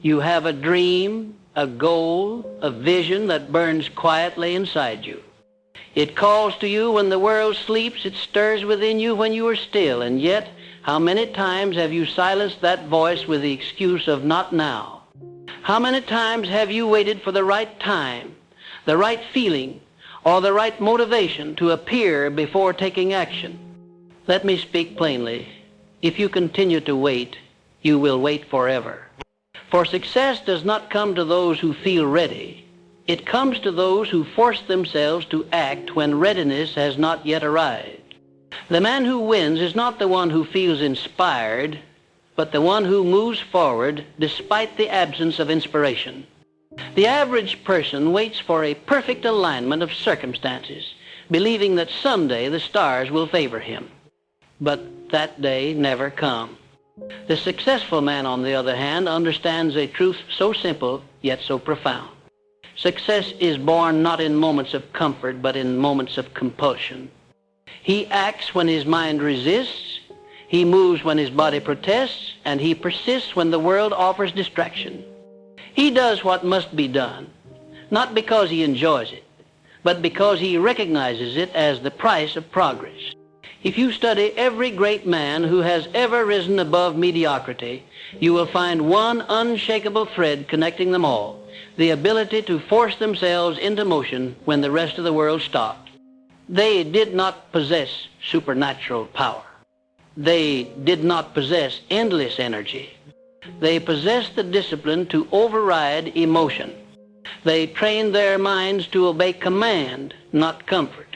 You have a dream, a goal, a vision that burns quietly inside you. It calls to you when the world sleeps. It stirs within you when you are still. And yet, how many times have you silenced that voice with the excuse of not now? How many times have you waited for the right time, the right feeling, or the right motivation to appear before taking action? Let me speak plainly. If you continue to wait, you will wait forever. For success does not come to those who feel ready. It comes to those who force themselves to act when readiness has not yet arrived. The man who wins is not the one who feels inspired, but the one who moves forward despite the absence of inspiration. The average person waits for a perfect alignment of circumstances, believing that someday the stars will favor him. But that day never comes. The successful man, on the other hand, understands a truth so simple yet so profound. Success is born not in moments of comfort, but in moments of compulsion. He acts when his mind resists, he moves when his body protests, and he persists when the world offers distraction. He does what must be done, not because he enjoys it, but because he recognizes it as the price of progress. If you study every great man who has ever risen above mediocrity, you will find one unshakable thread connecting them all: the ability to force themselves into motion when the rest of the world stopped. They did not possess supernatural power. They did not possess endless energy. They possessed the discipline to override emotion. They trained their minds to obey command, not comfort.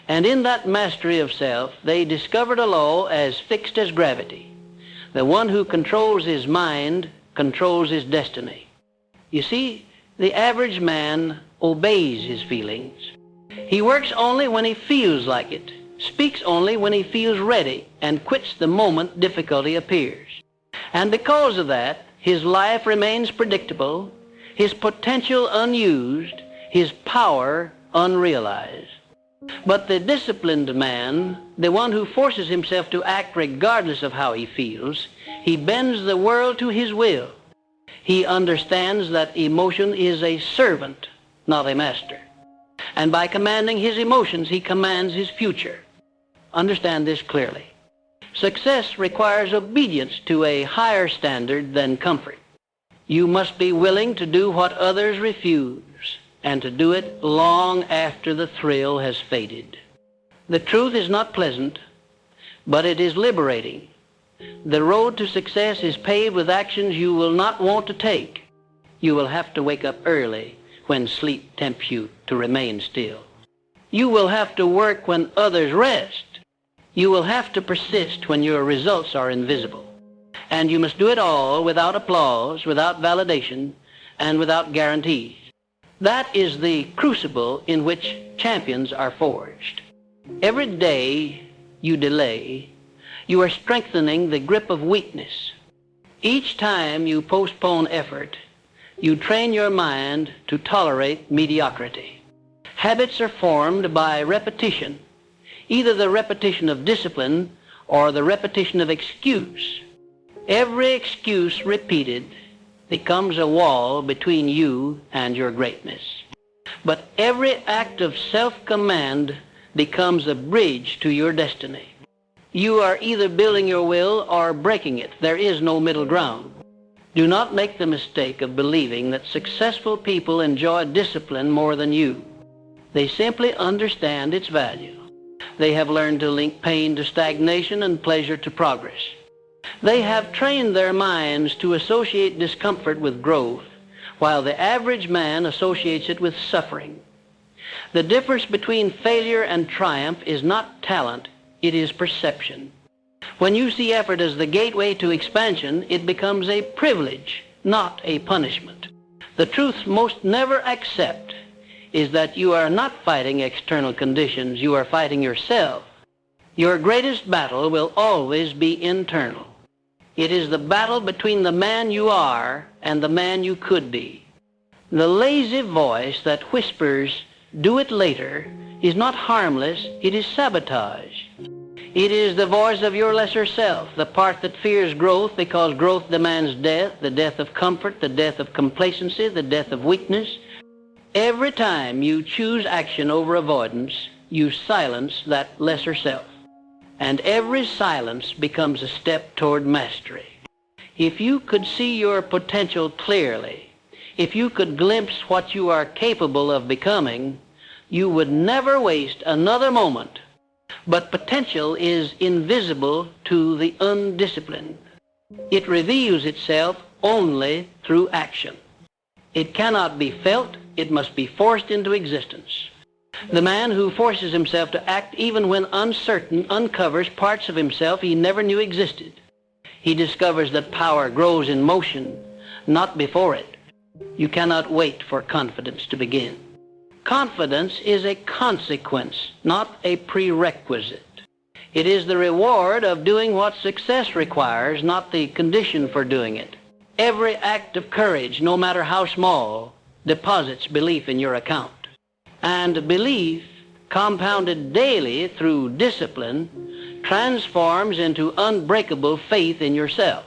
And in that mastery of self, they discovered a law as fixed as gravity. The one who controls his mind controls his destiny. You see, the average man obeys his feelings. He works only when he feels like it, speaks only when he feels ready, and quits the moment difficulty appears. And because of that, his life remains predictable, his potential unused, his power unrealized. But the disciplined man, the one who forces himself to act regardless of how he feels, he bends the world to his will. He understands that emotion is a servant, not a master. And by commanding his emotions, he commands his future. Understand this clearly. Success requires obedience to a higher standard than comfort. You must be willing to do what others refuse, and to do it long after the thrill has faded. The truth is not pleasant, but it is liberating. The road to success is paved with actions you will not want to take. You will have to wake up early when sleep tempts you to remain still. You will have to work when others rest. You will have to persist when your results are invisible. And you must do it all without applause, without validation, and without guarantees. That is the crucible in which champions are forged. Every day you delay, you are strengthening the grip of weakness. Each time you postpone effort, you train your mind to tolerate mediocrity. Habits are formed by repetition, either the repetition of discipline or the repetition of excuse. Every excuse repeated becomes a wall between you and your greatness. But every act of self-command becomes a bridge to your destiny. You are either building your will or breaking it. There is no middle ground. Do not make the mistake of believing that successful people enjoy discipline more than you. They simply understand its value. They have learned to link pain to stagnation and pleasure to progress. They have trained their minds to associate discomfort with growth, while the average man associates it with suffering. The difference between failure and triumph is not talent, it is perception. When you see effort as the gateway to expansion, it becomes a privilege, not a punishment. The truth most never accept is that you are not fighting external conditions, you are fighting yourself. Your greatest battle will always be internal. It is the battle between the man you are and the man you could be. The lazy voice that whispers, "Do it later," is not harmless, it is sabotage. It is the voice of your lesser self, the part that fears growth because growth demands death, the death of comfort, the death of complacency, the death of weakness. Every time you choose action over avoidance, you silence that lesser self. And every silence becomes a step toward mastery. If you could see your potential clearly, if you could glimpse what you are capable of becoming, you would never waste another moment. But potential is invisible to the undisciplined. It reveals itself only through action. It cannot be felt, it must be forced into existence. The man who forces himself to act even when uncertain uncovers parts of himself he never knew existed. He discovers that power grows in motion, not before it. You cannot wait for confidence to begin. Confidence is a consequence, not a prerequisite. It is the reward of doing what success requires, not the condition for doing it. Every act of courage, no matter how small, deposits belief in your account. And belief, compounded daily through discipline, transforms into unbreakable faith in yourself.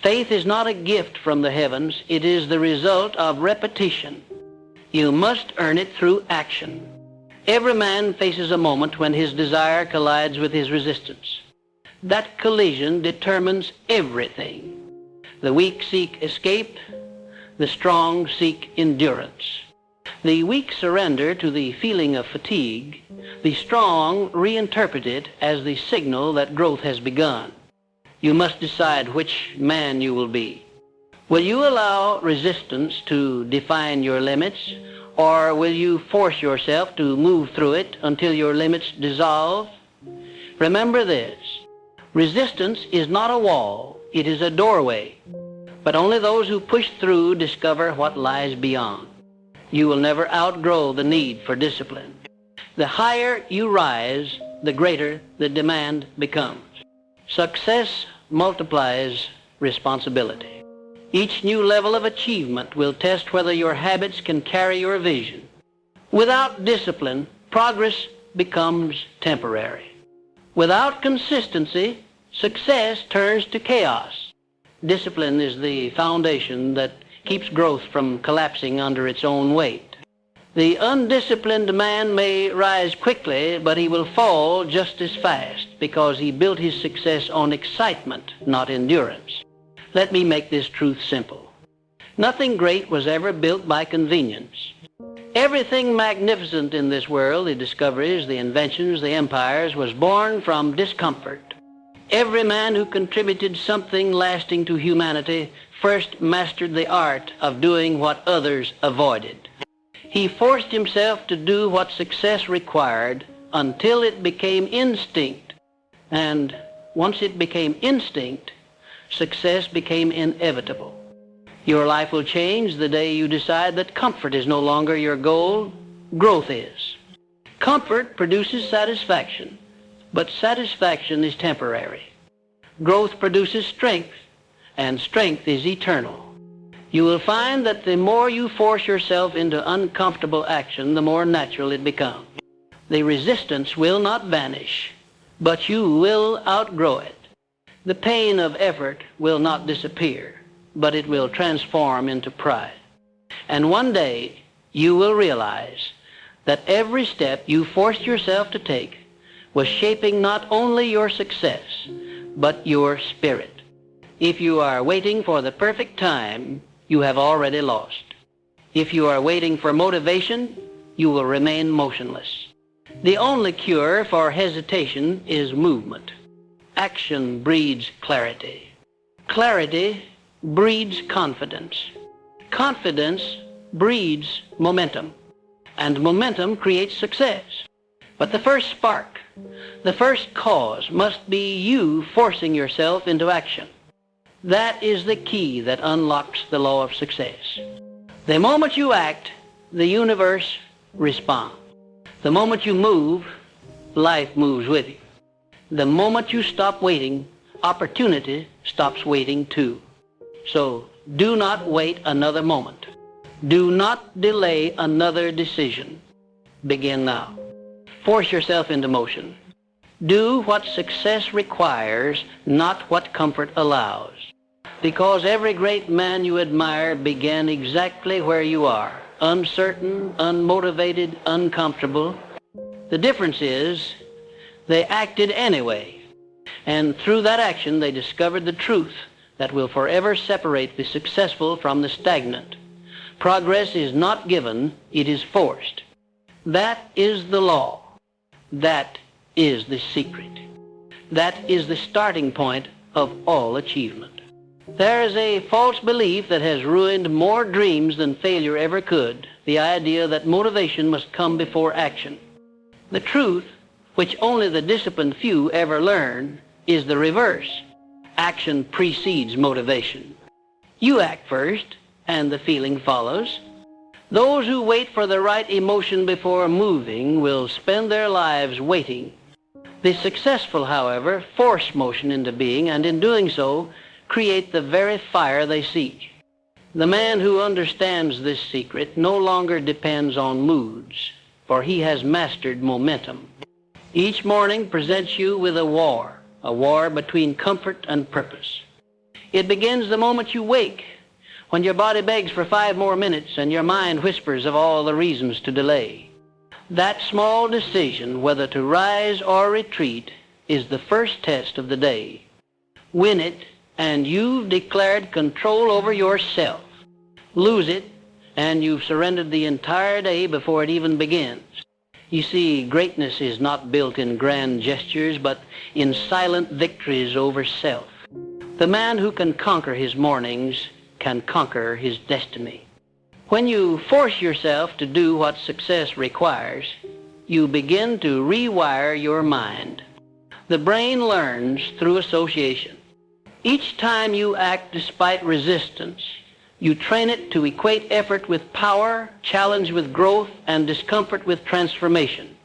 Faith is not a gift from the heavens. It is the result of repetition. You must earn it through action. Every man faces a moment when his desire collides with his resistance. That collision determines everything. The weak seek escape. The strong seek endurance. The weak surrender to the feeling of fatigue. The strong reinterpret it as the signal that growth has begun. You must decide which man you will be. Will you allow resistance to define your limits, or will you force yourself to move through it until your limits dissolve? Remember this: resistance is not a wall, it is a doorway. But only those who push through discover what lies beyond. You will never outgrow the need for discipline. The higher you rise, the greater the demand becomes. Success multiplies responsibility. Each new level of achievement will test whether your habits can carry your vision. Without discipline, progress becomes temporary. Without consistency, success turns to chaos. Discipline is the foundation that keeps growth from collapsing under its own weight. The undisciplined man may rise quickly, but he will fall just as fast because he built his success on excitement, not endurance. Let me make this truth simple. Nothing great was ever built by convenience. Everything magnificent in this world, the discoveries, the inventions, the empires, was born from discomfort. Every man who contributed something lasting to humanity first mastered the art of doing what others avoided. He forced himself to do what success required until it became instinct. And once it became instinct, success became inevitable. Your life will change the day you decide that comfort is no longer your goal, growth is. Comfort produces satisfaction, but satisfaction is temporary. Growth produces strength, and strength is eternal. You will find that the more you force yourself into uncomfortable action, the more natural it becomes. The resistance will not vanish, but you will outgrow it. The pain of effort will not disappear, but it will transform into pride. And one day, you will realize that every step you forced yourself to take was shaping not only your success, but your spirit. If you are waiting for the perfect time, you have already lost. If you are waiting for motivation, you will remain motionless. The only cure for hesitation is movement. Action breeds clarity. Clarity breeds confidence. Confidence breeds momentum. And momentum creates success. But the first spark, the first cause must be you forcing yourself into action. That is the key that unlocks the law of success. The moment you act, the universe responds. The moment you move, life moves with you. The moment you stop waiting, opportunity stops waiting too. So do not wait another moment. Do not delay another decision. Begin now. Force yourself into motion. Do what success requires, not what comfort allows. Because every great man you admire began exactly where you are, uncertain, unmotivated, uncomfortable. The difference is they acted anyway, and through that action they discovered the truth that will forever separate the successful from the stagnant. Progress is not given, it is forced. That is the law. That is the secret. That is the starting point of all achievement. There is a false belief that has ruined more dreams than failure ever could, the idea that motivation must come before action. The truth, which only the disciplined few ever learn, is the reverse. Action precedes motivation. You act first, and the feeling follows. Those who wait for the right emotion before moving will spend their lives waiting. The successful, however, force motion into being, and in doing so, create the very fire they seek. The man who understands this secret no longer depends on moods, for he has mastered momentum. Each morning presents you with a war between comfort and purpose. It begins the moment you wake, when your body begs for 5 more minutes and your mind whispers of all the reasons to delay. That small decision, whether to rise or retreat, is the first test of the day. Win it, and you've declared control over yourself. Lose it, and you've surrendered the entire day before it even begins. You see, greatness is not built in grand gestures, but in silent victories over self. The man who can conquer his mornings can conquer his destiny. When you force yourself to do what success requires, you begin to rewire your mind. The brain learns through association. Each time you act despite resistance, you train it to equate effort with power, challenge with growth, and discomfort with transformation.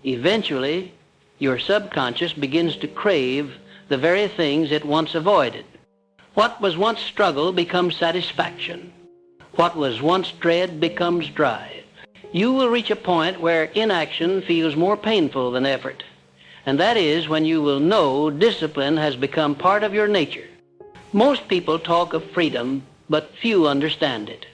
Eventually, your subconscious begins to crave the very things it once avoided. What was once struggle becomes satisfaction. What was once dread becomes drive. You will reach a point where inaction feels more painful than effort. And that is when you will know discipline has become part of your nature. Most people talk of freedom, but few understand it.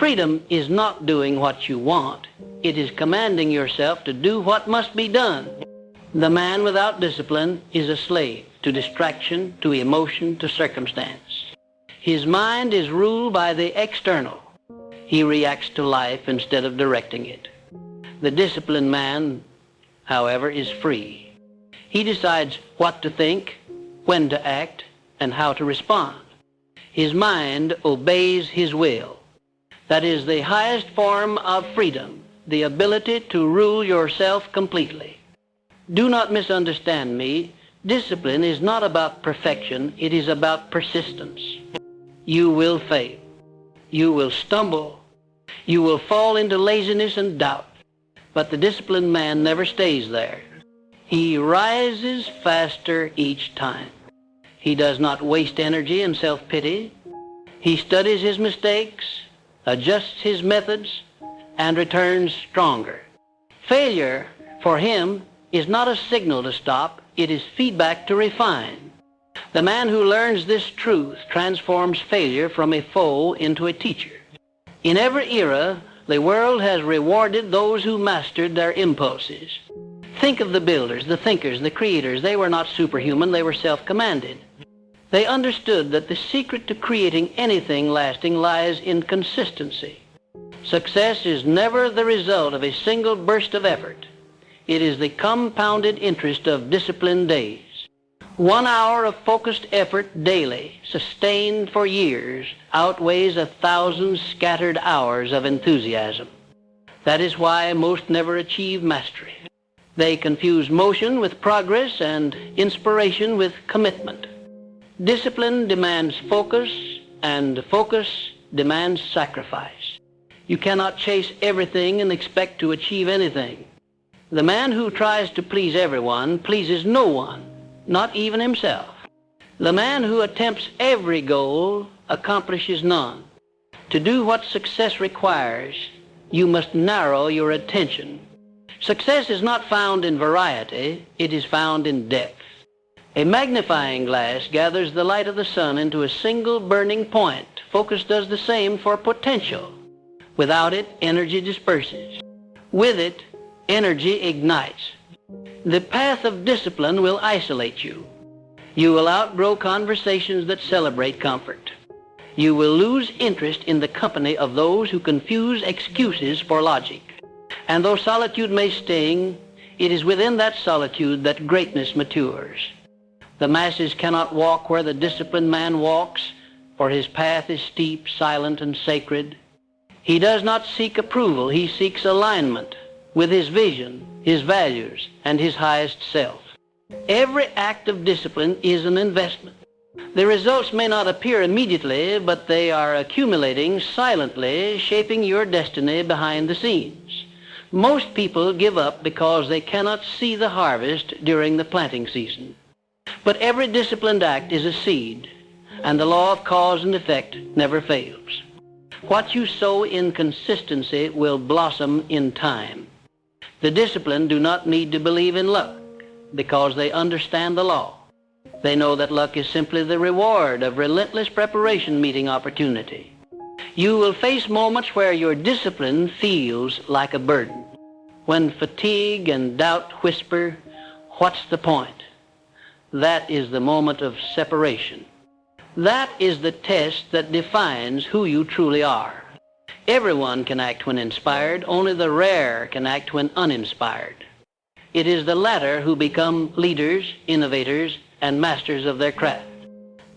Freedom is not doing what you want. It is commanding yourself to do what must be done. The man without discipline is a slave to distraction, to emotion, to circumstance. His mind is ruled by the external. He reacts to life instead of directing it. The disciplined man, however, is free. He decides what to think, when to act, and how to respond. His mind obeys his will. That is the highest form of freedom, the ability to rule yourself completely. Do not misunderstand me. Discipline is not about perfection. It is about persistence. You will fail. You will stumble. You will fall into laziness and doubt. But the disciplined man never stays there. He rises faster each time. He does not waste energy in self-pity. He studies his mistakes, adjusts his methods, and returns stronger. Failure, for him, is not a signal to stop. It is feedback to refine. The man who learns this truth transforms failure from a foe into a teacher. In every era, the world has rewarded those who mastered their impulses. Think of the builders, the thinkers, the creators. They were not superhuman, they were self-commanded. They understood that the secret to creating anything lasting lies in consistency. Success is never the result of a single burst of effort. It is the compounded interest of disciplined days. 1 hour of focused effort daily, sustained for years, outweighs 1,000 scattered hours of enthusiasm. That is why most never achieve mastery. They confuse motion with progress and inspiration with commitment. Discipline demands focus, and focus demands sacrifice. You cannot chase everything and expect to achieve anything. The man who tries to please everyone pleases no one, not even himself. The man who attempts every goal accomplishes none. To do what success requires, you must narrow your attention. Success is not found in variety, it is found in depth. A magnifying glass gathers the light of the sun into a single burning point. Focus does the same for potential. Without it, energy disperses. With it, energy ignites. The path of discipline will isolate you. You will outgrow conversations that celebrate comfort. You will lose interest in the company of those who confuse excuses for logic. And though solitude may sting, it is within that solitude that greatness matures. The masses cannot walk where the disciplined man walks, for his path is steep, silent, and sacred. He does not seek approval, he seeks alignment with his vision, his values, and his highest self. Every act of discipline is an investment. The results may not appear immediately, but they are accumulating silently, shaping your destiny behind the scenes. Most people give up because they cannot see the harvest during the planting season. But every disciplined act is a seed, and the law of cause and effect never fails. What you sow in consistency will blossom in time. The disciplined do not need to believe in luck because they understand the law. They know that luck is simply the reward of relentless preparation meeting opportunity. You will face moments where your discipline feels like a burden. When fatigue and doubt whisper, "What's the point?" That is the moment of separation. That is the test that defines who you truly are. Everyone can act when inspired, only the rare can act when uninspired. It is the latter who become leaders, innovators, and masters of their craft.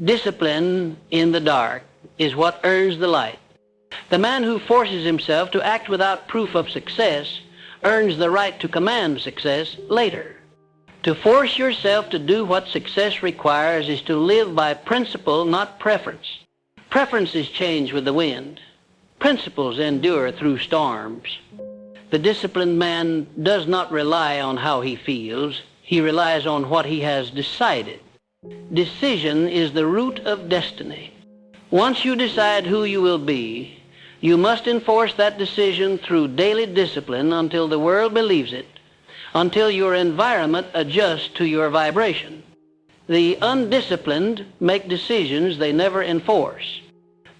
Discipline in the dark is what earns the light. The man who forces himself to act without proof of success earns the right to command success later. To force yourself to do what success requires is to live by principle, not preference. Preferences change with the wind. Principles endure through storms. The disciplined man does not rely on how he feels. He relies on what he has decided. Decision is the root of destiny. Once you decide who you will be, you must enforce that decision through daily discipline until the world believes it, until your environment adjusts to your vibration. The undisciplined make decisions they never enforce.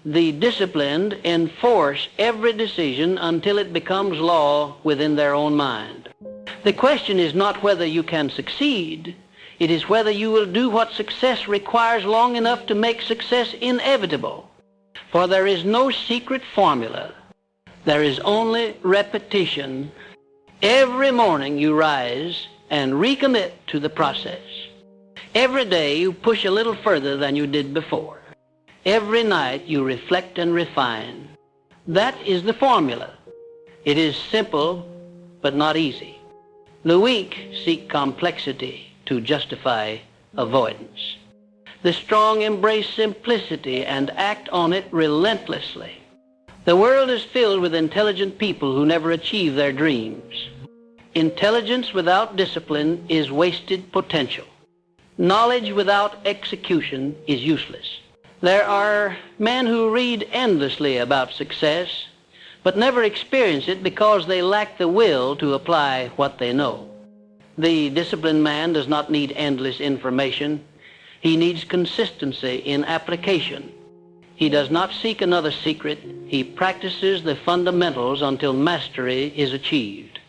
The disciplined enforce every decision until it becomes law within their own mind. The question is not whether you can succeed, it is whether you will do what success requires long enough to make success inevitable. For there is no secret formula. There is only repetition. Every morning you rise and recommit to the process. Every day you push a little further than you did before. Every night you reflect and refine. That is the formula. It is simple, but not easy. The weak seek complexity to justify avoidance. The strong embrace simplicity and act on it relentlessly. The world is filled with intelligent people who never achieve their dreams. Intelligence without discipline is wasted potential. Knowledge without execution is useless. There are men who read endlessly about success, but never experience it because they lack the will to apply what they know. The disciplined man does not need endless information. He needs consistency in application. He does not seek another secret. He practices the fundamentals until mastery is achieved.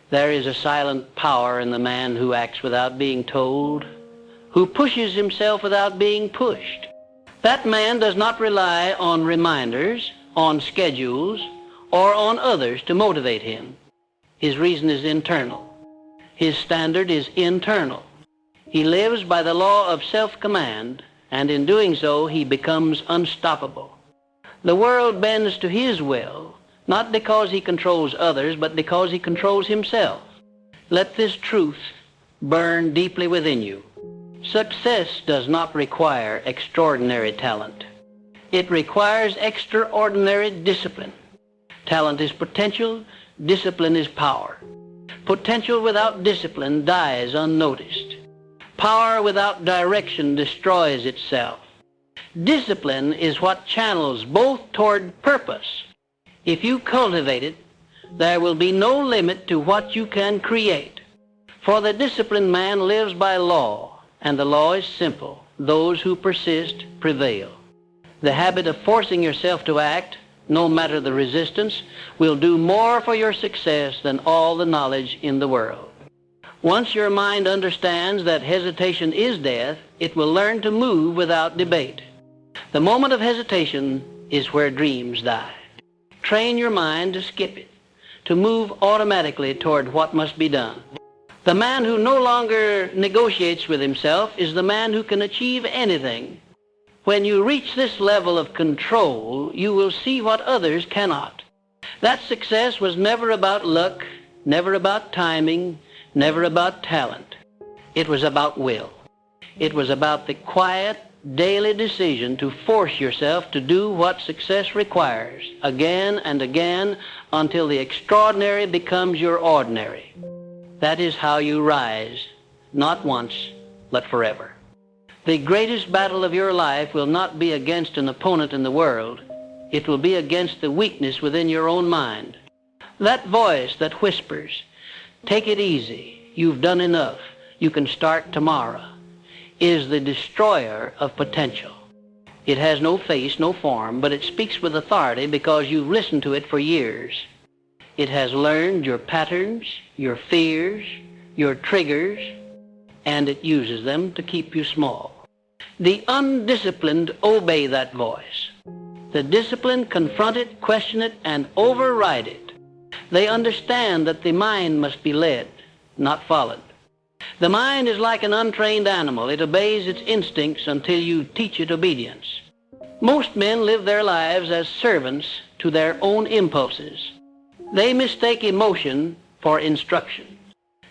There is a silent power in the man who acts without being told, who pushes himself without being pushed. That man does not rely on reminders, on schedules, or on others to motivate him. His reason is internal. His standard is internal. He lives by the law of self-command, and in doing so he becomes unstoppable. The world bends to his will, not because he controls others, but because he controls himself. Let this truth burn deeply within you. Success does not require extraordinary talent. It requires extraordinary discipline. Talent is potential, discipline is power. Potential without discipline dies unnoticed. Power without direction destroys itself. Discipline is what channels both toward purpose. If you cultivate it, there will be no limit to what you can create. For the disciplined man lives by law, and the law is simple. Those who persist prevail. The habit of forcing yourself to act, no matter the resistance, will do more for your success than all the knowledge in the world. Once your mind understands that hesitation is death, it will learn to move without debate. The moment of hesitation is where dreams die. Train your mind to skip it, to move automatically toward what must be done. The man who no longer negotiates with himself is the man who can achieve anything. When you reach this level of control, you will see what others cannot. That success was never about luck, never about timing, never about talent. It was about will. It was about the quiet, daily decision to force yourself to do what success requires, again and again, until the extraordinary becomes your ordinary. That is how you rise, not once, but forever. The greatest battle of your life will not be against an opponent in the world. It will be against the weakness within your own mind. That voice that whispers, "Take it easy, you've done enough, you can start tomorrow," is the destroyer of potential. It has no face, no form, but it speaks with authority because you've listened to it for years. It has learned your patterns, your fears, your triggers, and it uses them to keep you small. The undisciplined obey that voice. The disciplined confront it, question it, and override it. They understand that the mind must be led, not followed. The mind is like an untrained animal. It obeys its instincts until you teach it obedience. Most men live their lives as servants to their own impulses. They mistake emotion for instruction.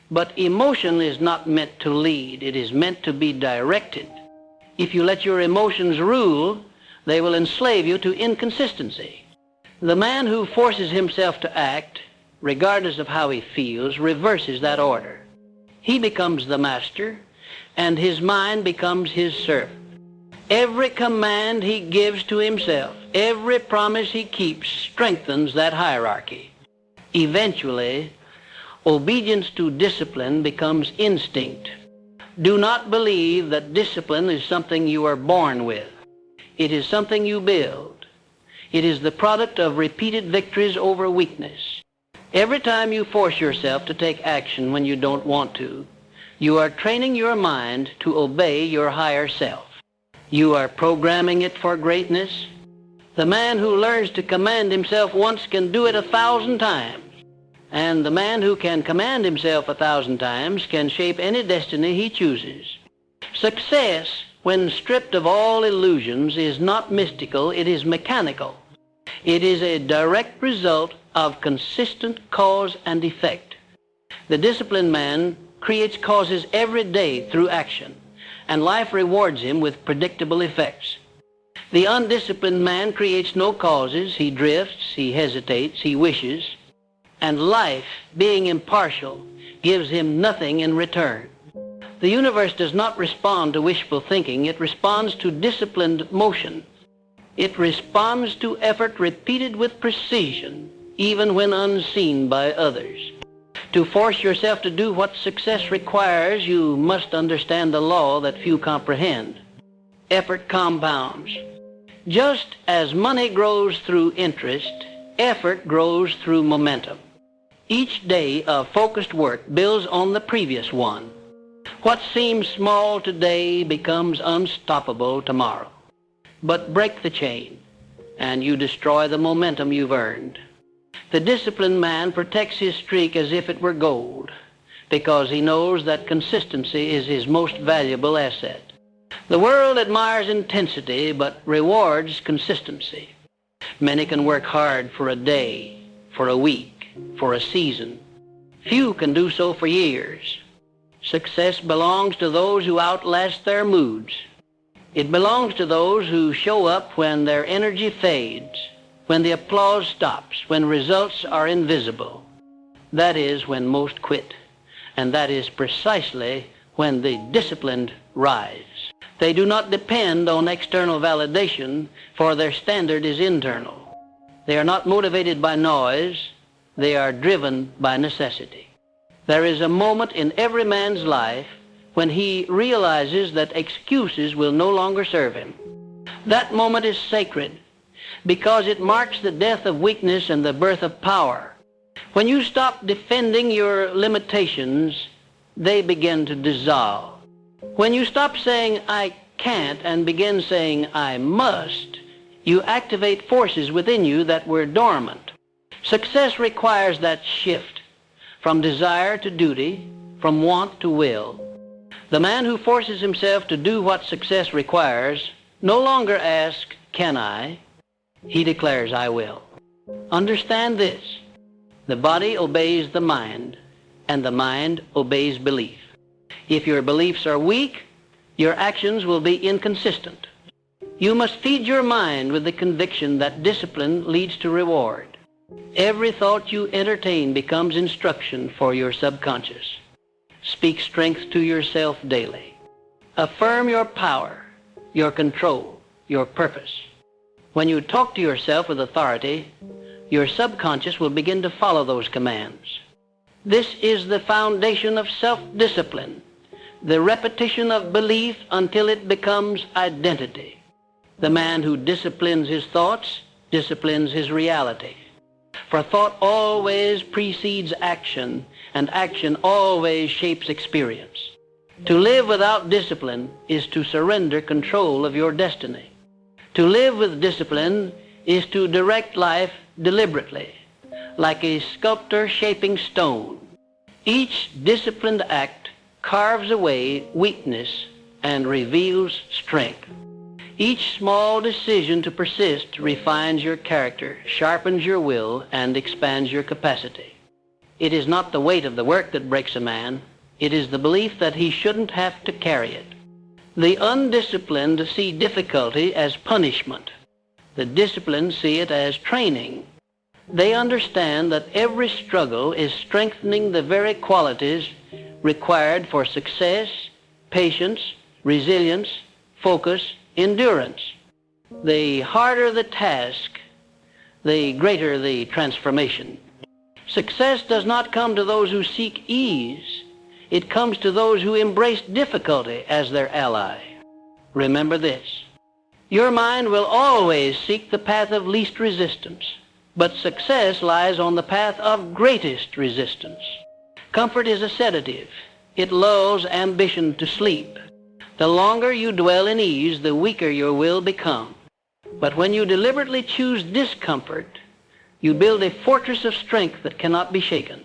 But emotion is not meant to lead. It is meant to be directed. If you let your emotions rule, they will enslave you to inconsistency. The man who forces himself to act, regardless of how he feels, reverses that order. He becomes the master, and his mind becomes his servant. Every command he gives to himself, every promise he keeps, strengthens that hierarchy. Eventually, obedience to discipline becomes instinct. Do not believe that discipline is something you are born with. It is something you build. It is the product of repeated victories over weakness. Every time you force yourself to take action when you don't want to, you are training your mind to obey your higher self. You are programming it for greatness. The man who learns to command himself once can do it 1,000 times. And the man who can command himself 1,000 times can shape any destiny he chooses. Success, when stripped of all illusions, is not mystical, it is mechanical. It is a direct result of consistent cause and effect. The disciplined man creates causes every day through action, and life rewards him with predictable effects. The undisciplined man creates no causes. He drifts, he hesitates, he wishes, and life, being impartial, gives him nothing in return. The universe does not respond to wishful thinking. It responds to disciplined motion. It responds to effort repeated with precision, even when unseen by others. To force yourself to do what success requires, you must understand the law that few comprehend. Effort compounds. Just as money grows through interest, effort grows through momentum. Each day of focused work builds on the previous one. What seems small today becomes unstoppable tomorrow. But break the chain, and you destroy the momentum you've earned. The disciplined man protects his streak as if it were gold, because he knows that consistency is his most valuable asset. The world admires intensity, but rewards consistency. Many can work hard for a day, for a week, for a season. Few can do so for years. Success belongs to those who outlast their moods. It belongs to those who show up when their energy fades, when the applause stops, when results are invisible. That is when most quit, and that is precisely when the disciplined rise. They do not depend on external validation, for their standard is internal. They are not motivated by noise, They are driven by necessity. There is a moment in every man's life when he realizes that excuses will no longer serve him. That moment is sacred because it marks the death of weakness and the birth of power. When you stop defending your limitations, they begin to dissolve. When you stop saying, "I can't," and begin saying, "I must," you activate forces within you that were dormant. Success requires that shift from desire to duty, from want to will. The man who forces himself to do what success requires no longer asks, "Can I?" He declares, "I will." Understand this. The body obeys the mind, and the mind obeys belief. If your beliefs are weak, your actions will be inconsistent. You must feed your mind with the conviction that discipline leads to reward. Every thought you entertain becomes instruction for your subconscious. Speak strength to yourself daily. Affirm your power, your control, your purpose. When you talk to yourself with authority, your subconscious will begin to follow those commands. This is the foundation of self-discipline, the repetition of belief until it becomes identity. The man who disciplines his thoughts disciplines his reality. For thought always precedes action, and action always shapes experience. To live without discipline is to surrender control of your destiny. To live with discipline is to direct life deliberately, like a sculptor shaping stone. Each disciplined act carves away weakness and reveals strength. Each small decision to persist refines your character, sharpens your will, and expands your capacity. It is not the weight of the work that breaks a man. It is the belief that he shouldn't have to carry it. The undisciplined see difficulty as punishment. The disciplined see it as training. They understand that every struggle is strengthening the very qualities required for success, patience, resilience, focus, endurance. The harder the task, the greater the transformation. Success does not come to those who seek ease. It comes to those who embrace difficulty as their ally. Remember this. Your mind will always seek the path of least resistance, but success lies on the path of greatest resistance. Comfort is a sedative. It lulls ambition to sleep. The longer you dwell in ease, the weaker your will become. But when you deliberately choose discomfort, you build a fortress of strength that cannot be shaken.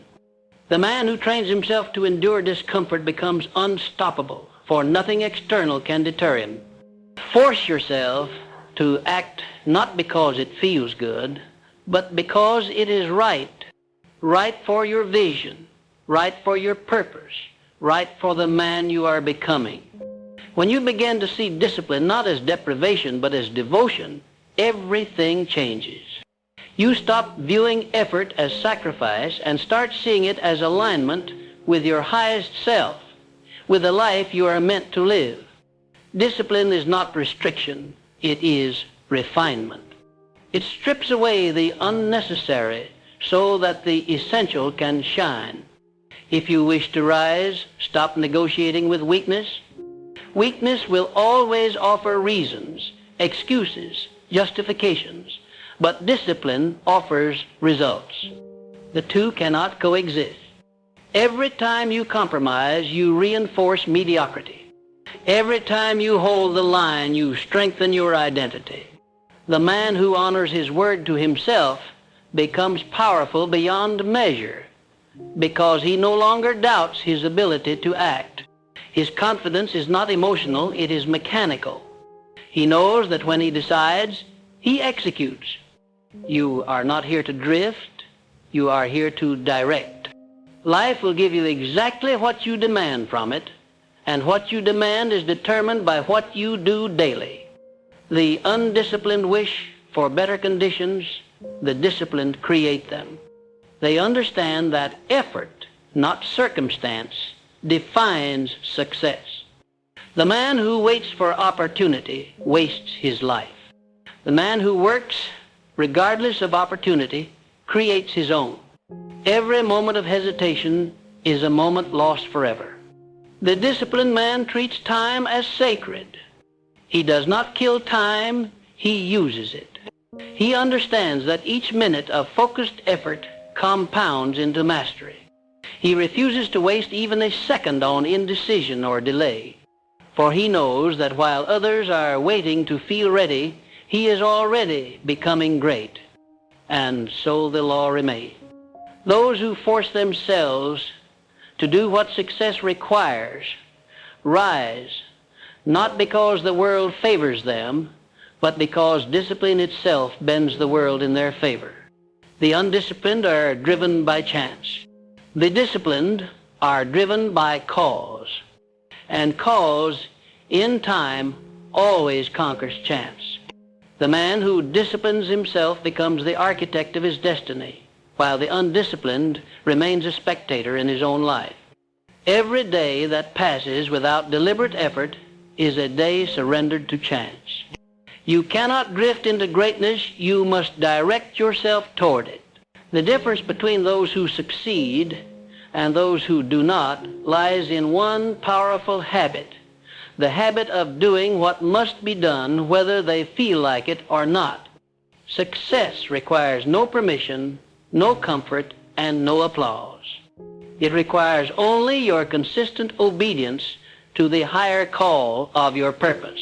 The man who trains himself to endure discomfort becomes unstoppable, for nothing external can deter him. Force yourself to act not because it feels good, but because it is right. Right for your vision, right for your purpose, right for the man you are becoming. When you begin to see discipline not as deprivation but as devotion, everything changes. You stop viewing effort as sacrifice and start seeing it as alignment with your highest self, with the life you are meant to live. Discipline is not restriction, it is refinement. It strips away the unnecessary so that the essential can shine. If you wish to rise, stop negotiating with weakness. Weakness will always offer reasons, excuses, justifications, but discipline offers results. The two cannot coexist. Every time you compromise, you reinforce mediocrity. Every time you hold the line, you strengthen your identity. The man who honors his word to himself becomes powerful beyond measure because he no longer doubts his ability to act. His confidence is not emotional, it is mechanical. He knows that when he decides, he executes. You are not here to drift, you are here to direct. Life will give you exactly what you demand from it, and what you demand is determined by what you do daily. The undisciplined wish for better conditions, the disciplined create them. They understand that effort, not circumstance, defines success. The man who waits for opportunity wastes his life. The man who works regardless of opportunity creates his own. Every moment of hesitation is a moment lost forever. The disciplined man treats time as sacred. He does not kill time, he uses it. He understands that each minute of focused effort compounds into mastery. He refuses to waste even a second on indecision or delay, for he knows that while others are waiting to feel ready, he is already becoming great. And so the law remains. Those who force themselves to do what success requires rise, not because the world favors them, but because discipline itself bends the world in their favor. The undisciplined are driven by chance. The disciplined are driven by cause, and cause, in time, always conquers chance. The man who disciplines himself becomes the architect of his destiny, while the undisciplined remains a spectator in his own life. Every day that passes without deliberate effort is a day surrendered to chance. You cannot drift into greatness, you must direct yourself toward it. The difference between those who succeed and those who do not lies in one powerful habit, the habit of doing what must be done whether they feel like it or not. Success requires no permission, no comfort, and no applause. It requires only your consistent obedience to the higher call of your purpose.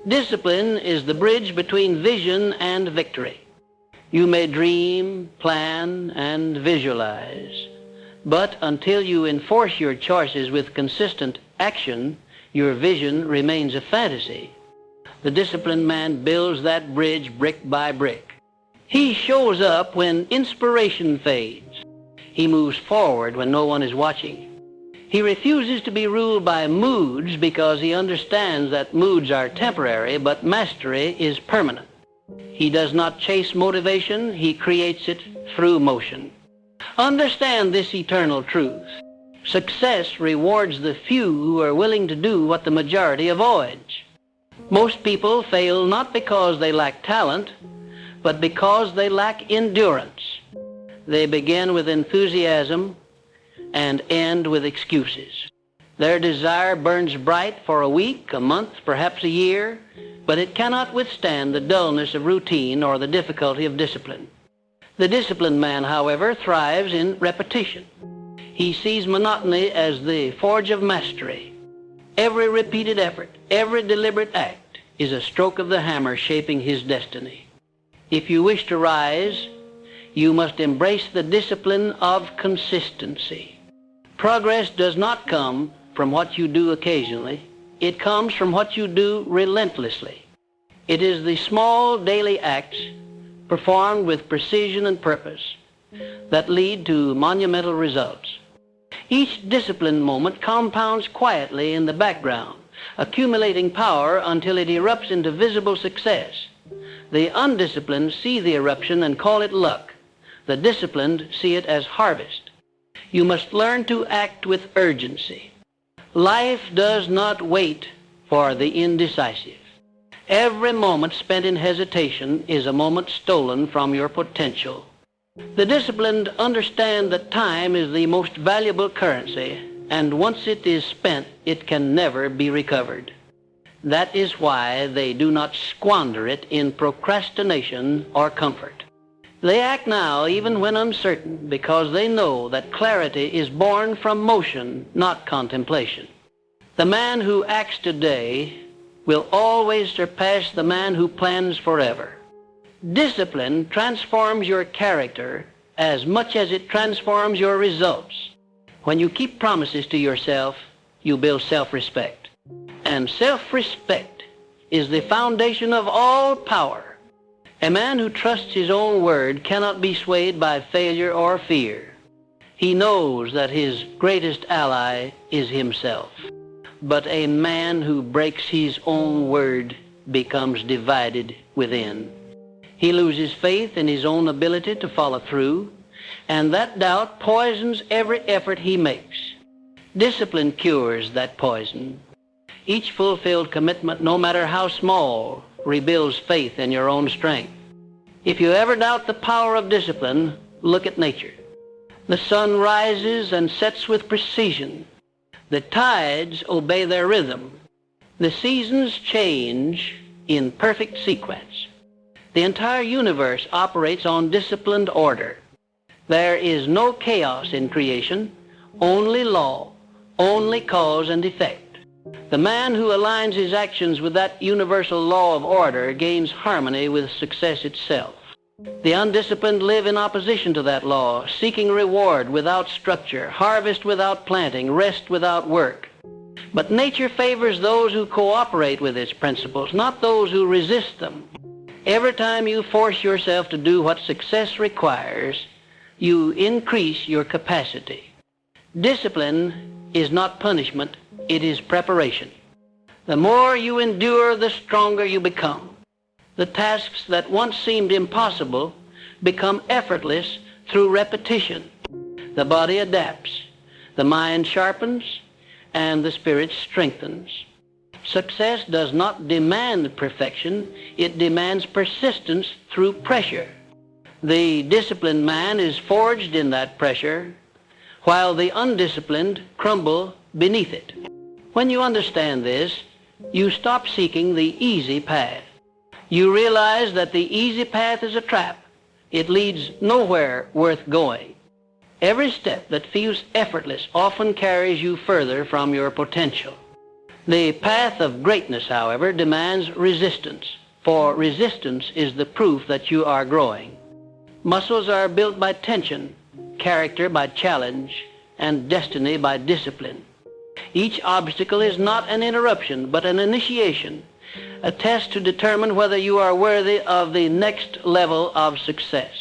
Discipline is the bridge between vision and victory. You may dream, plan, and visualize, but until you enforce your choices with consistent action, your vision remains a fantasy. The disciplined man builds that bridge brick by brick. He shows up when inspiration fades. He moves forward when no one is watching. He refuses to be ruled by moods because he understands that moods are temporary, but mastery is permanent. He does not chase motivation, he creates it through motion. Understand this eternal truth. Success rewards the few who are willing to do what the majority avoids. Most people fail not because they lack talent, but because they lack endurance. They begin with enthusiasm and end with excuses. Their desire burns bright for a week, a month, perhaps a year, but it cannot withstand the dullness of routine or the difficulty of discipline. The disciplined man, however, thrives in repetition. He sees monotony as the forge of mastery. Every repeated effort, every deliberate act is a stroke of the hammer shaping his destiny. If you wish to rise, you must embrace the discipline of consistency. Progress does not come from what you do occasionally. It comes from what you do relentlessly. It is the small daily acts performed with precision and purpose that lead to monumental results. Each disciplined moment compounds quietly in the background, accumulating power until it erupts into visible success. The undisciplined see the eruption and call it luck. The disciplined see it as harvest. You must learn to act with urgency. Life does not wait for the indecisive. Every moment spent in hesitation is a moment stolen from your potential. The disciplined understand that time is the most valuable currency, and once it is spent, it can never be recovered. That is why they do not squander it in procrastination or comfort. They act now even when uncertain because they know that clarity is born from motion, not contemplation. The man who acts today will always surpass the man who plans forever. Discipline transforms your character as much as it transforms your results. When you keep promises to yourself, you build self-respect. And self-respect is the foundation of all power. A man who trusts his own word cannot be swayed by failure or fear. He knows that his greatest ally is himself. But a man who breaks his own word becomes divided within. He loses faith in his own ability to follow through, and that doubt poisons every effort he makes. Discipline cures that poison. Each fulfilled commitment, no matter how small, rebuilds faith in your own strength. If you ever doubt the power of discipline, look at nature. The sun rises and sets with precision. The tides obey their rhythm. The seasons change in perfect sequence. The entire universe operates on disciplined order. There is no chaos in creation, only law, only cause and effect. The man who aligns his actions with that universal law of order gains harmony with success itself. The undisciplined live in opposition to that law, seeking reward without structure, harvest without planting, rest without work. But nature favors those who cooperate with its principles, not those who resist them. Every time you force yourself to do what success requires, you increase your capacity. Discipline is not punishment, it is preparation. The more you endure, the stronger you become. The tasks that once seemed impossible become effortless through repetition. The body adapts, the mind sharpens, and the spirit strengthens. Success does not demand perfection, it demands persistence through pressure. The disciplined man is forged in that pressure, while the undisciplined crumble beneath it. When you understand this, you stop seeking the easy path. You realize that the easy path is a trap. It leads nowhere worth going. Every step that feels effortless often carries you further from your potential. The path of greatness, however, demands resistance, for resistance is the proof that you are growing. Muscles are built by tension, character by challenge, and destiny by discipline. Each obstacle is not an interruption, but an initiation, a test to determine whether you are worthy of the next level of success.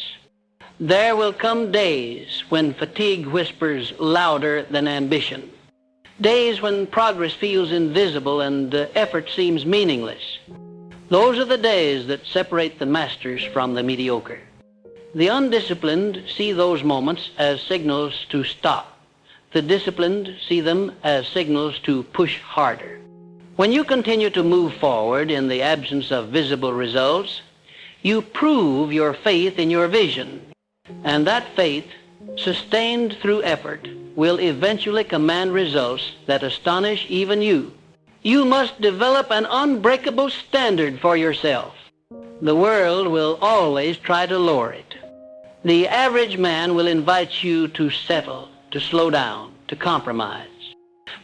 There will come days when fatigue whispers louder than ambition. Days when progress feels invisible and effort seems meaningless. Those are the days that separate the masters from the mediocre. The undisciplined see those moments as signals to stop. The disciplined see them as signals to push harder. When you continue to move forward in the absence of visible results, you prove your faith in your vision. And that faith, sustained through effort, will eventually command results that astonish even you. You must develop an unbreakable standard for yourself. The world will always try to lower it. The average man will invite you to settle, to slow down, to compromise.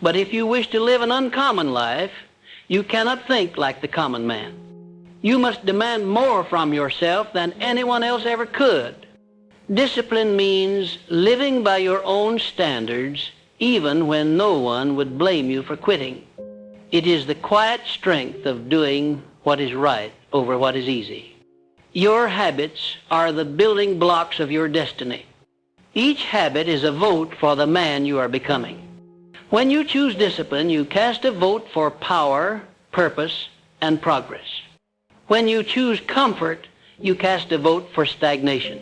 But if you wish to live an uncommon life, you cannot think like the common man. You must demand more from yourself than anyone else ever could. Discipline means living by your own standards, even when no one would blame you for quitting. It is the quiet strength of doing what is right over what is easy. Your habits are the building blocks of your destiny. Each habit is a vote for the man you are becoming. When you choose discipline, you cast a vote for power, purpose, and progress. When you choose comfort, you cast a vote for stagnation.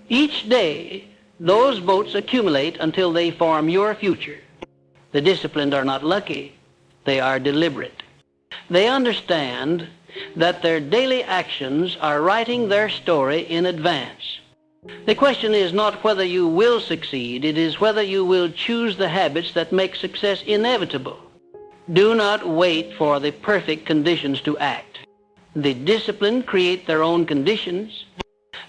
Each day, those votes accumulate until they form your future. The disciplined are not lucky, they are deliberate. They understand that their daily actions are writing their story in advance. The question is not whether you will succeed, it is whether you will choose the habits that make success inevitable. Do not wait for the perfect conditions to act. The disciplined create their own conditions.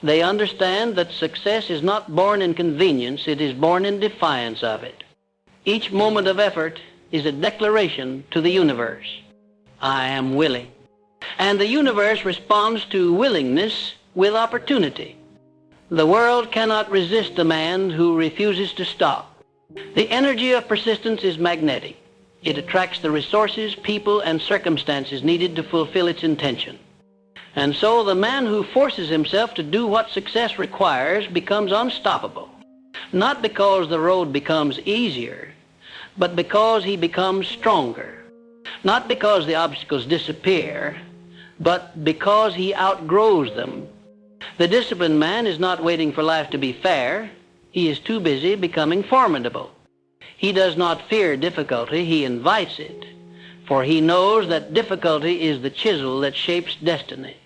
They understand that success is not born in convenience, it is born in defiance of it. Each moment of effort is a declaration to the universe. I am willing. And the universe responds to willingness with opportunity. The world cannot resist a man who refuses to stop. The energy of persistence is magnetic. It attracts the resources, people, and circumstances needed to fulfill its intention. And so the man who forces himself to do what success requires becomes unstoppable. Not because the road becomes easier, but because he becomes stronger. Not because the obstacles disappear, but because he outgrows them. The disciplined man is not waiting for life to be fair. He is too busy becoming formidable. He does not fear difficulty, he invites it, for he knows that difficulty is the chisel that shapes destiny.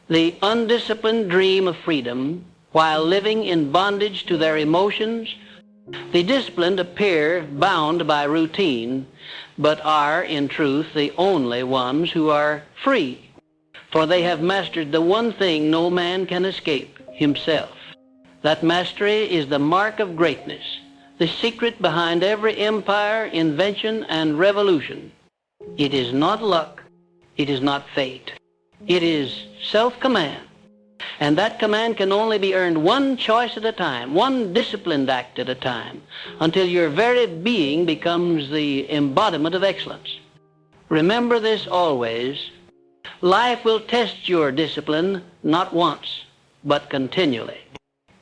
The undisciplined dream of freedom, while living in bondage to their emotions. The disciplined appear bound by routine, but are, in truth, the only ones who are free, for they have mastered the one thing no man can escape, himself. That mastery is the mark of greatness, the secret behind every empire, invention, and revolution. It is not luck. It is not fate. It is self-command. And that command can only be earned one choice at a time, one disciplined act at a time, until your very being becomes the embodiment of excellence. Remember this always. Life will test your discipline not once, but continually.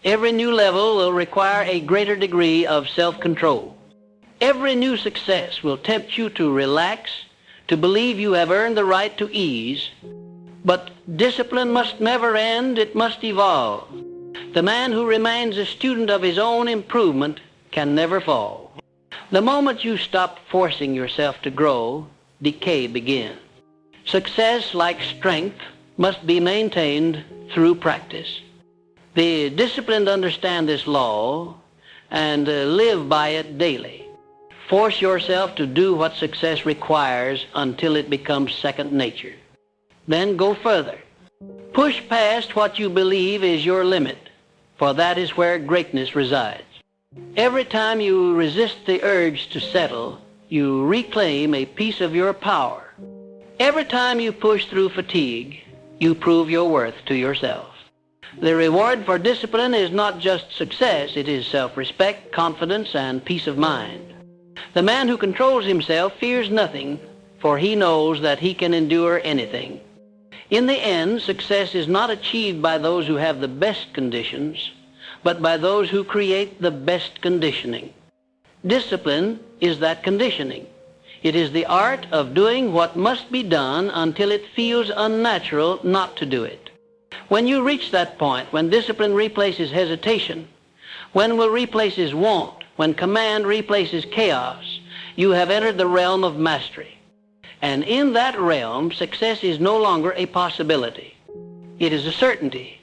Every new level will require a greater degree of self-control. Every new success will tempt you to relax, to believe you have earned the right to ease. But discipline must never end, it must evolve. The man who remains a student of his own improvement can never fall. The moment you stop forcing yourself to grow, decay begins. Success, like strength, must be maintained through practice. The disciplined understand this law and live by it daily. Force yourself to do what success requires until it becomes second nature. Then go further. Push past what you believe is your limit, for that is where greatness resides. Every time you resist the urge to settle, you reclaim a piece of your power. Every time you push through fatigue, you prove your worth to yourself. The reward for discipline is not just success, it is self-respect, confidence, and peace of mind. The man who controls himself fears nothing, for he knows that he can endure anything. In the end, success is not achieved by those who have the best conditions, but by those who create the best conditioning. Discipline is that conditioning. It is the art of doing what must be done until it feels unnatural not to do it. When you reach that point, when discipline replaces hesitation, when will replaces want, when command replaces chaos, you have entered the realm of mastery. And in that realm, success is no longer a possibility. It is a certainty.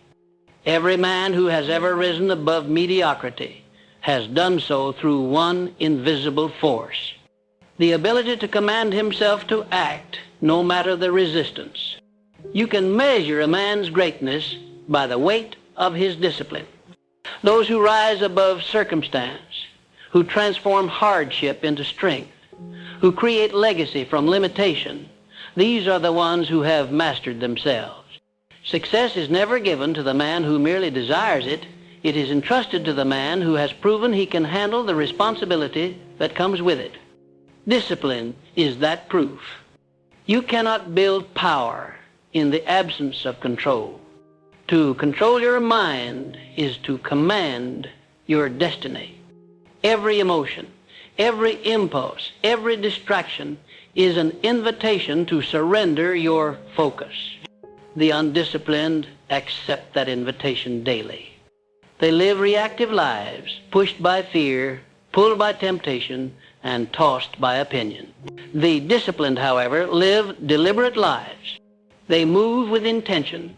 Every man who has ever risen above mediocrity has done so through one invisible force: the ability to command himself to act no matter the resistance. You can measure a man's greatness by the weight of his discipline. Those who rise above circumstance, who transform hardship into strength, who create legacy from limitation, these are the ones who have mastered themselves. Success is never given to the man who merely desires it. It is entrusted to the man who has proven he can handle the responsibility that comes with it. Discipline is that proof. You cannot build power in the absence of control. To control your mind is to command your destiny. Every emotion, every impulse, every distraction is an invitation to surrender your focus. The undisciplined accept that invitation daily. They live reactive lives, pushed by fear, pulled by temptation, and tossed by opinion. The disciplined, however, live deliberate lives. They move with intention.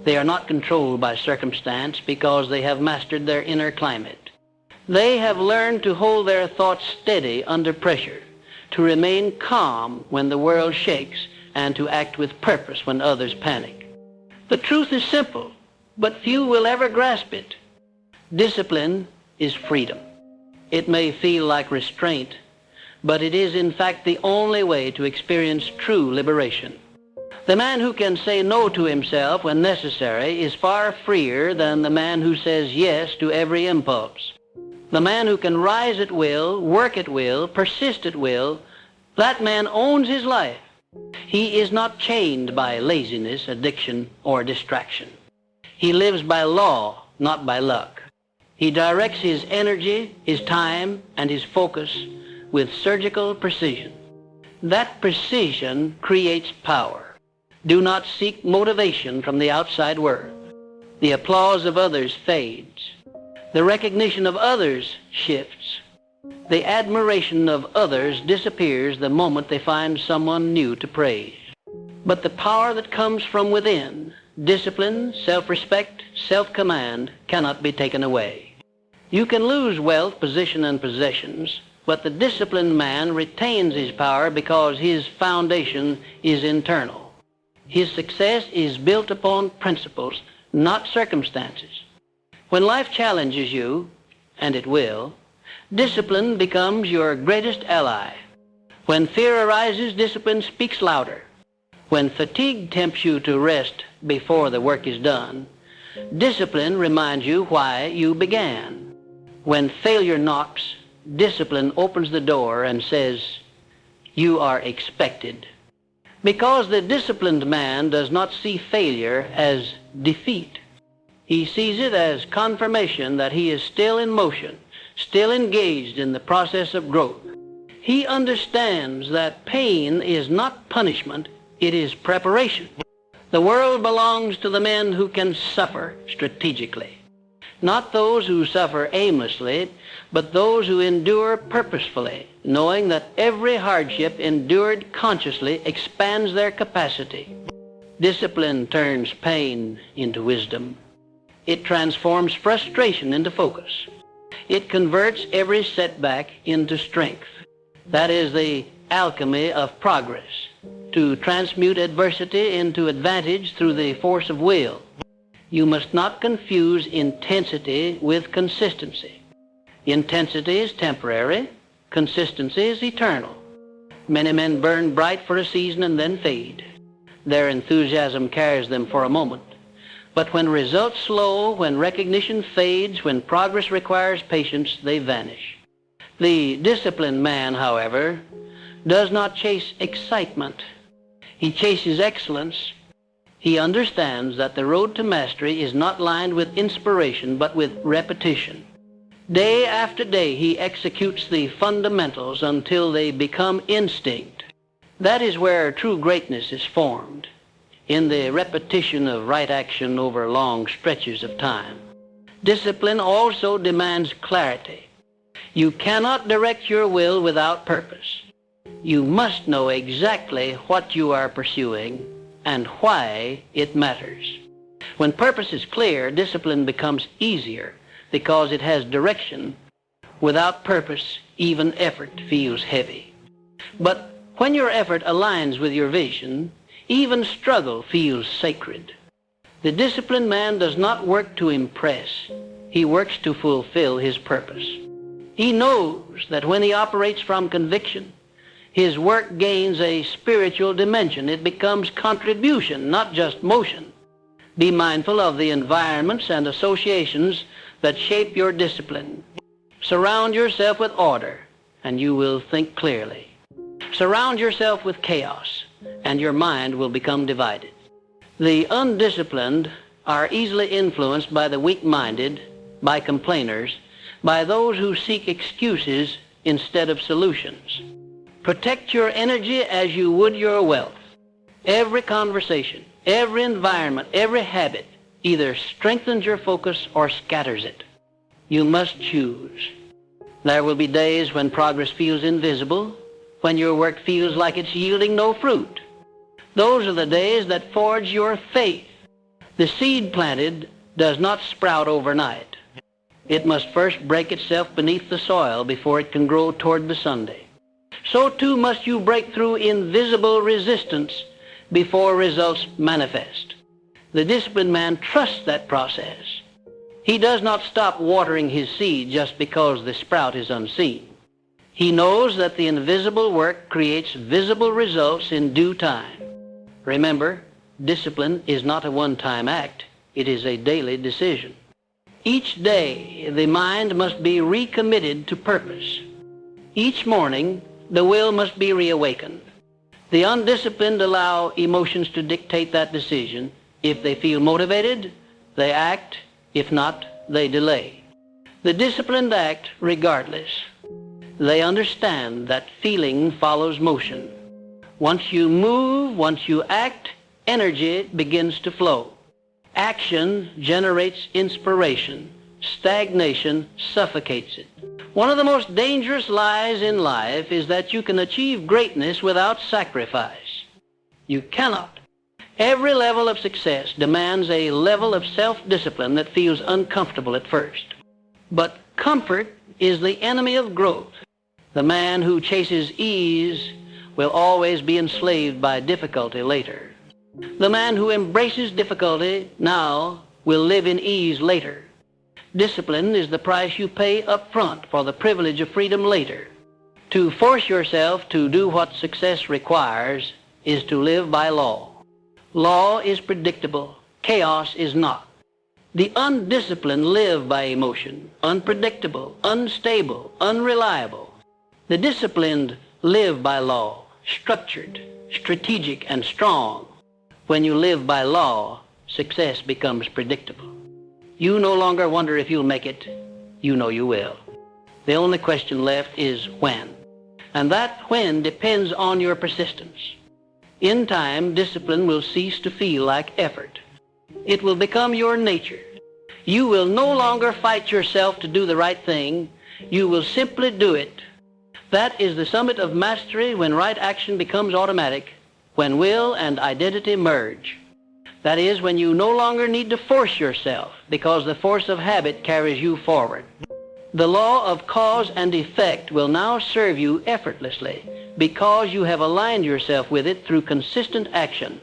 They are not controlled by circumstance because they have mastered their inner climate. They have learned to hold their thoughts steady under pressure, to remain calm when the world shakes, and to act with purpose when others panic. The truth is simple, but few will ever grasp it. Discipline is freedom. It may feel like restraint, but it is in fact the only way to experience true liberation. The man who can say no to himself when necessary is far freer than the man who says yes to every impulse. The man who can rise at will, work at will, persist at will, that man owns his life. He is not chained by laziness, addiction, or distraction. He lives by law, not by luck. He directs his energy, his time, and his focus with surgical precision. That precision creates power. Do not seek motivation from the outside world. The applause of others fades. The recognition of others shifts. The admiration of others disappears the moment they find someone new to praise. But the power that comes from within, discipline, self-respect, self-command cannot be taken away. You can lose wealth, position, and possessions, but the disciplined man retains his power because his foundation is internal. His success is built upon principles, not circumstances. When life challenges you, and it will, discipline becomes your greatest ally. When fear arises, discipline speaks louder. When fatigue tempts you to rest before the work is done, discipline reminds you why you began. When failure knocks, discipline opens the door and says, "You are expected." Because the disciplined man does not see failure as defeat. He sees it as confirmation that he is still in motion, still engaged in the process of growth. He understands that pain is not punishment, it is preparation. The world belongs to the men who can suffer strategically. Not those who suffer aimlessly, but those who endure purposefully, knowing that every hardship endured consciously expands their capacity. Discipline turns pain into wisdom. It transforms frustration into focus. It converts every setback into strength. That is the alchemy of progress, to transmute adversity into advantage through the force of will. You must not confuse intensity with consistency. Intensity is temporary, consistency is eternal. Many men burn bright for a season and then fade. Their enthusiasm carries them for a moment. But when results slow, when recognition fades, when progress requires patience, they vanish. The disciplined man, however, does not chase excitement. He chases excellence. He understands that the road to mastery is not lined with inspiration, but with repetition. Day after day, he executes the fundamentals until they become instinct. That is where true greatness is formed, in the repetition of right action over long stretches of time. Discipline also demands clarity. You cannot direct your will without purpose. You must know exactly what you are pursuing and why it matters. When purpose is clear, discipline becomes easier because it has direction. Without purpose, even effort feels heavy. But when your effort aligns with your vision, even struggle feels sacred. The disciplined man does not work to impress. He works to fulfill his purpose. He knows that when he operates from conviction, his work gains a spiritual dimension. It becomes contribution, not just motion. Be mindful of the environments and associations that shape your discipline. Surround yourself with order, and you will think clearly. Surround yourself with chaos, and your mind will become divided. The undisciplined are easily influenced by the weak-minded, by complainers, by those who seek excuses instead of solutions. Protect your energy as you would your wealth. Every conversation, every environment, every habit either strengthens your focus or scatters it. You must choose. There will be days when progress feels invisible, when your work feels like it's yielding no fruit. Those are the days that forge your faith. The seed planted does not sprout overnight. It must first break itself beneath the soil before it can grow toward the Sunday. So too must you break through invisible resistance before results manifest. The disciplined man trusts that process. He does not stop watering his seed just because the sprout is unseen. He knows that the invisible work creates visible results in due time. Remember, discipline is not a one-time act. It is a daily decision. Each day, the mind must be recommitted to purpose. Each morning, the will must be reawakened. The undisciplined allow emotions to dictate that decision. If they feel motivated, they act. If not, they delay. The disciplined act regardless. They understand that feeling follows motion. Once you move, once you act, energy begins to flow. Action generates inspiration. Stagnation suffocates it. One of the most dangerous lies in life is that you can achieve greatness without sacrifice. You cannot. Every level of success demands a level of self-discipline that feels uncomfortable at first. But comfort is the enemy of growth. The man who chases ease will always be enslaved by difficulty later. The man who embraces difficulty now will live in ease later. Discipline is the price you pay up front for the privilege of freedom later. To force yourself to do what success requires is to live by law. Law is predictable. Chaos is not. The undisciplined live by emotion, unpredictable, unstable, unreliable. The disciplined live by law, structured, strategic, and strong. When you live by law, success becomes predictable. You no longer wonder if you'll make it. You know you will. The only question left is when. And that when depends on your persistence. In time, discipline will cease to feel like effort. It will become your nature. You will no longer fight yourself to do the right thing. You will simply do it. That is the summit of mastery, when right action becomes automatic, when will and identity merge. That is, when you no longer need to force yourself, because the force of habit carries you forward. The law of cause and effect will now serve you effortlessly, because you have aligned yourself with it through consistent action.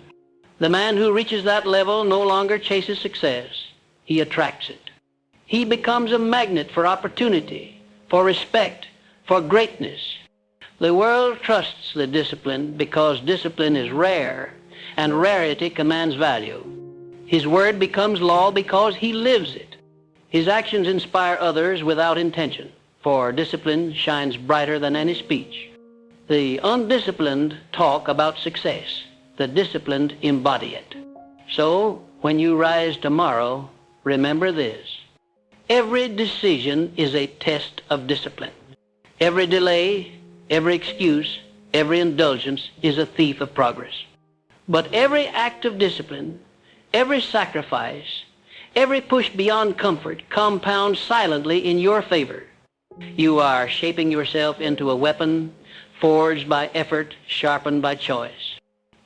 The man who reaches that level no longer chases success. He attracts it. He becomes a magnet for opportunity, for respect, for greatness. The world trusts the disciplined because discipline is rare, and rarity commands value. His word becomes law because he lives it. His actions inspire others without intention, for discipline shines brighter than any speech. The undisciplined talk about success. The disciplined embody it. So, when you rise tomorrow, remember this. Every decision is a test of discipline. Every delay, every excuse, every indulgence is a thief of progress. But every act of discipline, every sacrifice, every push beyond comfort compounds silently in your favor. You are shaping yourself into a weapon forged by effort, sharpened by choice.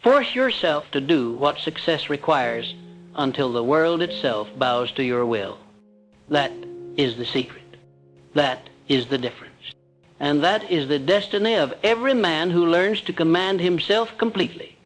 Force yourself to do what success requires until the world itself bows to your will. That is the secret. That is the difference. And that is the destiny of every man who learns to command himself completely.